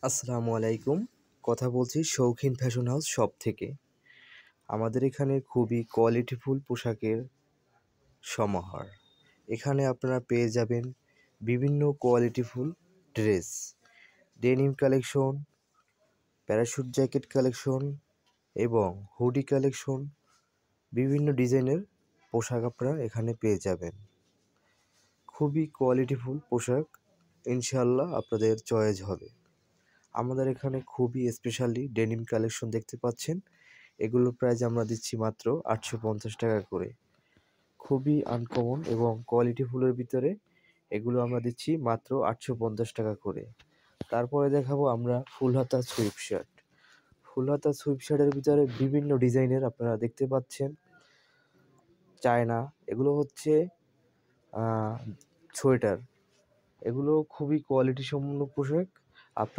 আসসালামু আলাইকুম। কথা বলছি শৌখিন ফ্যাশন হাউস শপ থেকে। আমাদের এখানে খুবই কোয়ালিটিফুল পোশাকের সমাহার। এখানে আপনারা পেয়ে যাবেন বিভিন্ন qualityful dress, denim collection, parachute jacket collection এবং হুডি কালেকশন, বিভিন্ন ডিজাইনের পোশাক আপনারা এখানে পেয়ে যাবেন। খুবই কোয়ালিটিফুল পোশাক, ইনশাআল্লাহ আপনাদের চয়েস হবে। আমাদের এখানে খুবই স্পেশালি ডেনিম কালেকশন দেখতে পাচ্ছেন। এগুলোর প্রাইস আমরা দিচ্ছি মাত্র 850 টাকা করে। খুবই আনকমন এবং কোয়ালিটিফুলের ভিতরে এগুলো আমরা দিচ্ছি মাত্র 850 টাকা করে। তারপরে দেখাবো আমরা ফুল হাতা সুইপ শার্ট। ফুল হাতা সুইপ শার্টের ভিতরে বিভিন্ন ডিজাইনের আপনারা দেখতে পাচ্ছেন। চায়না, এগুলো হচ্ছে সোয়েটার। এগুলো খুবই কোয়ালিটি সম্পন্ন পোশাক। আপনারা